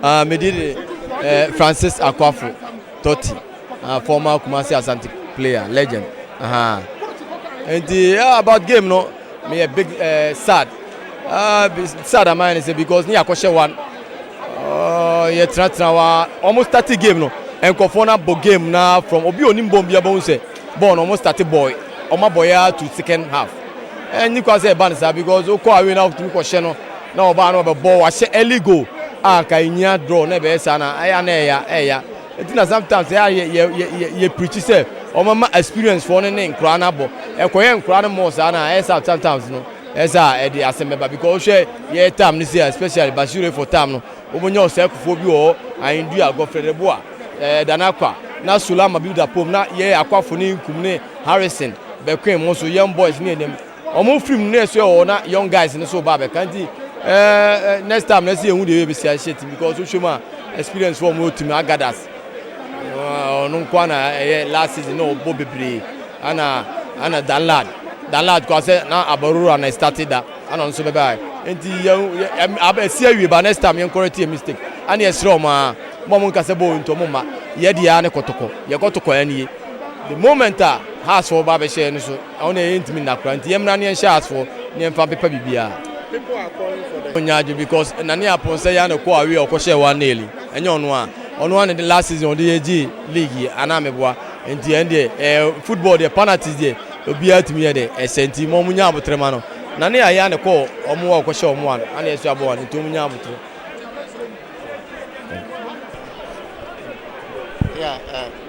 Me did Francis Akwafu Totti, former Kumasi Asante player, legend. And about game, no, me a big sad. Sad am I say because ni akoshe one. Yeah, almost 30 game no. And Kofona bo game now from Obi Onimbo Biabon say born almost 30 boy. Oma boya to second half. And you can say banisa because Oko away now to Koshe no. Now Oba no be ball. I say early goal. Kainya draw never sana. Aya na ya. It na sometimes ye preach say o mama experience for ne nkra na bo. E koye nkra na mo sana. Sometimes no. Esa e dey asemeba because ye time ni say especially Bashire for time no. Obonya osekufo bi o Aindu agofrede a Danakwa na Sulama build up na ye Akwafo ni Nkumne Harrison Bekwen mo so young boys ni dem omo film na so na young guys ni so ba be kanti next time na see ehun dey be see shit because so show ma experience for mo team agadas no kwa na last season no bo bebre ana danlad ko say na abaruru na started that ana so be bye enti see awie ba next time yen correct a mistake ani esro ma mom nka se bo nto mama ye dia ne kotoko ani the moment has for ba be share no so on e intimi na kra enti yemra ne share as for ne mfa pepa bibia people are calling for the onyaje because nani apon say ya ne ko awie o ko share one nail enye ono one the last season the AG league ana meboa enti ende football the penalties there obi atimi ye de esenti mom nya abotrema no nani aya ne ko omo wa ko share omo an ana esu abo wan enti nya abotre.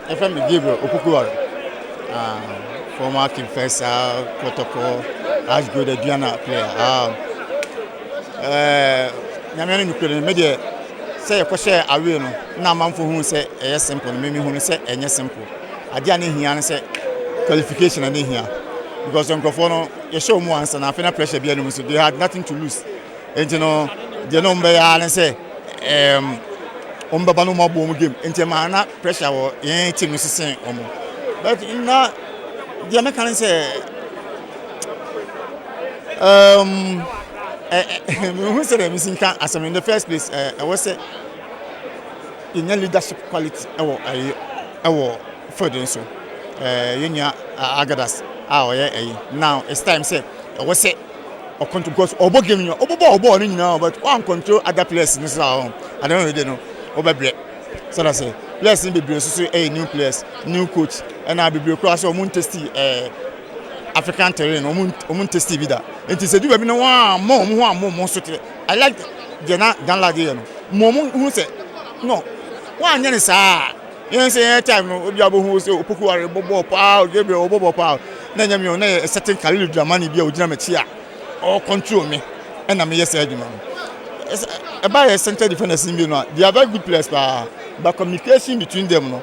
If I'm Gabriel Okukuwari, former King Faisal, Kotoko, as good a Diana player. Nyamani nukuri media say a question away no. Na man for who say a simple, maybe who say a simple. Adiani here say qualification and here because on Kofono you show more answer. Na final pressure be so they had nothing to lose. And you know the number and say Ombaba no more boom game. Into mana pressure or any team is saying but in that the American say who said missing can as in the first place I was say in your leadership quality our further so Yunya Agadas now it's time say I was say or control because obo game you obo now but one control other players in this I don't know Obebre. So that's it. Players in Bibre, so new players, new coach, and I be cross or moon testy African terrain or moon testy vida. It is a do one more so I like the Danladian. Momon who say no. One yen is you say time no Obiabo who say Okukuwari Bobo Pow, Gabriel Bobo Pow. Then you know a certain Khalil Dramani be Ojinametia or control me. And I'm yes, about a center defenders in Bino, they are very good players, but communication between them, no.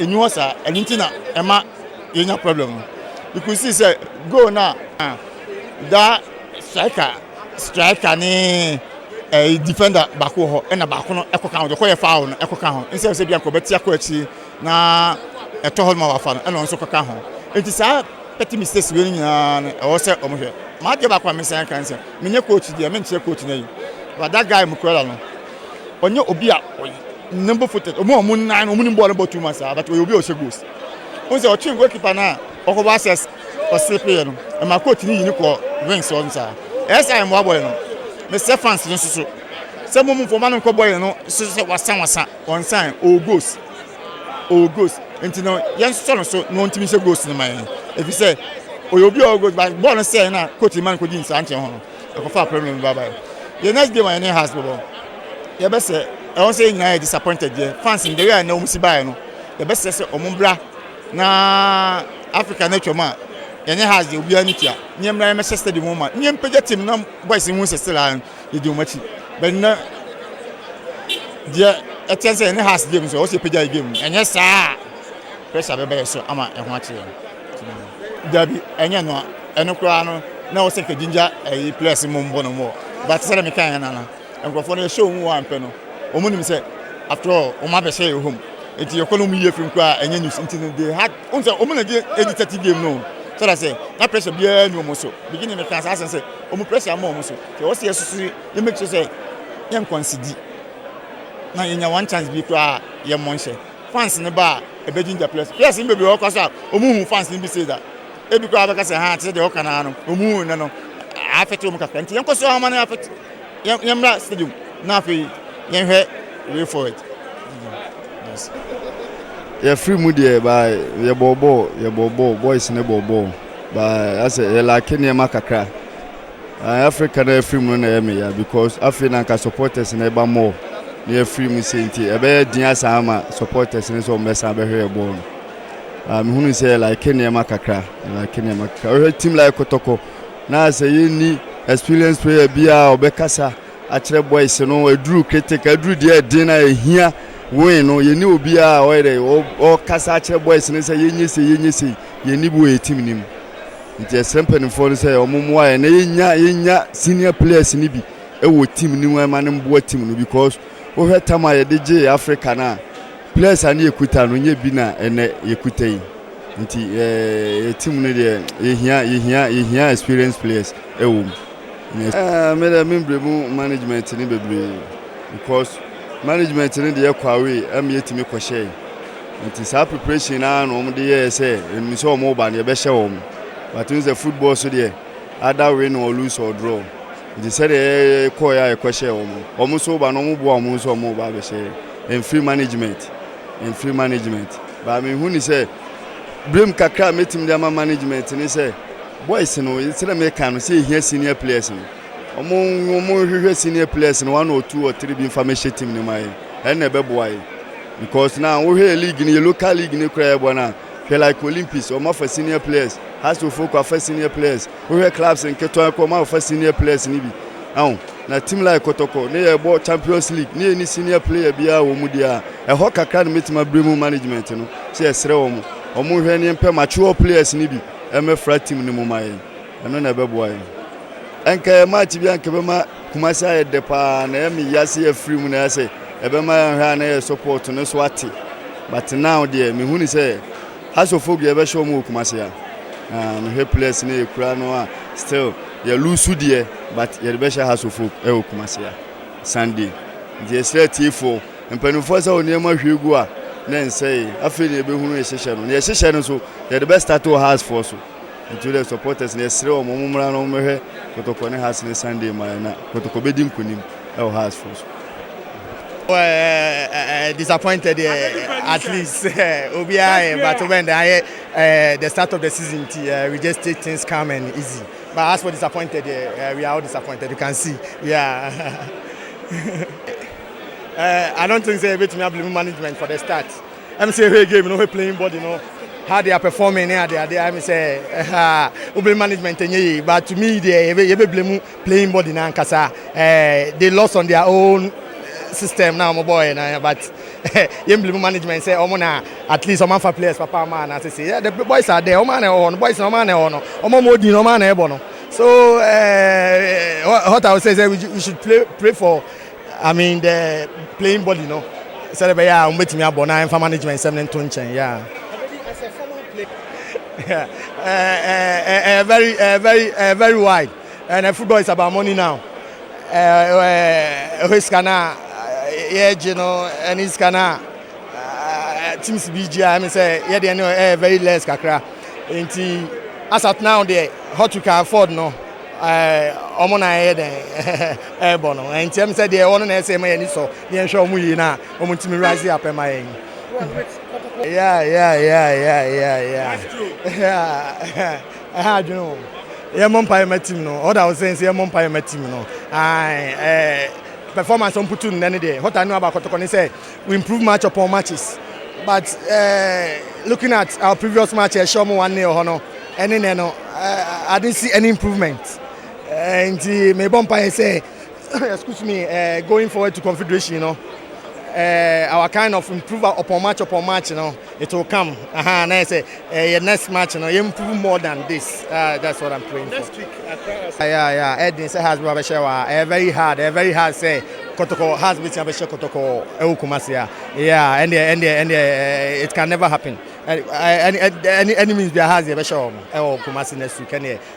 In yours, and Intina, Emma, you no problem. You could see, say, go now. That striker, a defender, Bakuho, and a Bakuno, Echo Count, the Hoya Found, Echo Count, instead of Sabian Cobetia Cochi, na a Toholma fan, and also Kaho. It is a petty mistakes winning, also, my Bakwa Messiah cancer. Minya coach, the Amentia coach name. But that guy Mukwela no. Onye obi a number footed. Omo 9 omo ball about 2 months but we obi o shegos. On say o chin goalkeeper na okoba access o sleepy no. E ma coach ni yini ko wings on sa. Yes I am wa boy no. Me say fans no so. Say mo for man ko boy no so wasan on sign o goals. Enti no yen so no ntimi she goals no man. If you say obi o goals but ball say na coach man ko din sa anche ho no. E ko fa problem bye bye. The next game I has bubble. The best I won't say I'm disappointed there. Fans in the way I know Musiba no. The best say Omumbra na African nature man. Any has the Ubianitia. Nyamra Manchester the moment. Nyam peja team na boys in Musa still and you do much. But no the chance any has games so also peja game. And yes sir. Pressure be so ama e ho ache. Dabi enya no eno kra no na wo say ke ginger e players mumbo no more. But said me kan na and go for the show one peno omunim say after all o ma be share your home it your economy year film kwa enye news until they had unse omuna dey edit game no so that say that pressure be no mo so beginning me kan say omu pressure mo so so what say you make sure say yem consider na yenya one chance bi kra ye monhye fans ne ba e be ginger players yes in be o kwasa omuhu fans ni bi say that e bi kra ba ka say ha te de o kana no omuhu ne no afeto mu kakra nti yen koso ha ma na afeto yemra stadium na afi yen hwe way forward yes yeah free mu there by ye bobo boys ne bobo by as a like ne ma kakra Africa na free mu na me ya because Africa can supporters na ba more near free mu senti e be din asama supporters ne so mesa be hwe ball hunu say like ne ma kakra team like Kotoko na say ni experience player bia obekasa akere boys no eduru critic eduru dia din na ehia win no ye ni obi a o kasa akere boys ne say yenyese ye ni bu e team nim nti sempen for say omumu a na yenya senior players ni bi e wo team ni wan ma ne mbo team no because o hwe tama ye de je Africa na players ani ekuta no nye bi na ene yekuta yi nti team no de yehia experience players e wo me da membre mu management ni bebre because management ni de yakwawe am yetimi kwhye nti sa preparation na no mo de ye say emi so mo ba ne be hye wo but in the football so there either win or lose or draw they said e call ya e kwhye wo so ba no mo bo wo so mo ba be hye in free management but me hu ni say blame kakra metim de management ni say boys no it's the make can say here senior players no omo hwehwe senior players no 1 or 2 or 3 be information team ni mai and na be boy because now we here league ni local league ni kra e na feel like Olympics or for senior players has to focus for senior players we have clubs in Keto come for senior players ni bi na team like Kotoko ne e bo Champions League ne ni senior player bia wo mu dia e ho kakra no metima bremu management no say esre wo mu omo hwe ne mpe mature players ni bi e me fra team ni mu mai eno na be boy enka match bi anka be ma kumasa e de pa na emi yase e free mu na say e be ma hwa na e support no so ati but now there me hu ni say haso fogu e be show mu kumasa ya me he players ni ekura no a still ye lose there but ye be share haso fogu e kumasa ya Sunday the straight for empanufo sa oni ma hwegu a na nsei afi ni e be hunu e hyehye no ye hyehye no so ye the best start to has for so into the supporters na esre o momumra no mehwe Kotoko ne has ne Sunday ma na Kotoko be dim kunim e has for so disappointed at least Obia but when the start of the season we just take things calm and easy but as for disappointed we are all disappointed you can see I don't think say between blame management for the start I'm say hey game no playing body no how they are performing here they I say blame management but to me they blame playing body na nkasa they lost on their own system now my boy but blame management say na at least for players papa man I say yeah the boys are there man on boys no man on modi no man ebo no so what I would say is we should pray for the playing body no say yeah betimi abona for management 7 to nchen yeah as a former player very wide and football is about money now you know and it's kana teams BGI say yeah very less kakra nti as at now there what you can afford no omo na head bono nti am say there one na say me ni so dey show mu yi na omo ntimi rise up my yeah you know yeah Empire team no all I was saying say Empire team no performance on putu nene there what I know about Kotoko ni say we improve match upon matches but looking at our previous match show me 1-0 no any no I didn't see any improvement and me Empire say excuse me going forward to confederation you know our kind of improve upon match you know it will come and I say next match you know you improve more than this that's what I'm praying for. Next week yeah Edin say has very hard say Kotoko has been Kotoko Kumasi yeah and it can never happen any means there has a special Kumasi next week.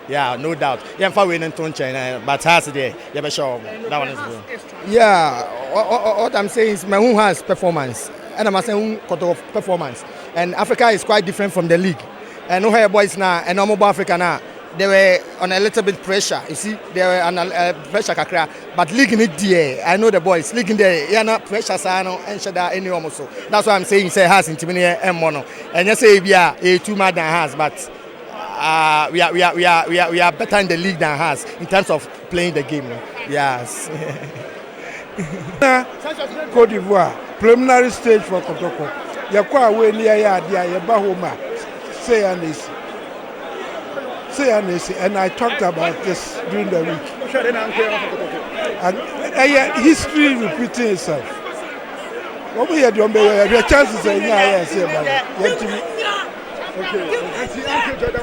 Yeah, no doubt. Yeah, far away in Toncha, but has there. Yeah, special. That one is good. Yeah, what I'm saying is, who has performance, and I'm saying Kotoko performance, and Africa is quite different from the league. And no hair boys now, and normal Africa now. They were on a little bit pressure. You see, they were on a pressure kakra. But league in it, there, I know the boys. League in there, yeah, not pressure. Sano and shada any almost. That's why I'm saying say has intimidate and mono. And you say we are too mad than has, but we are better in the league than has in terms of playing the game. Yes. Côte d'Ivoire preliminary stage for Kotoko. Yakwa we near ya dia yeba homa. Say and I talked about this during the week. And history repeating itself. What we are doing, the chances are in our okay.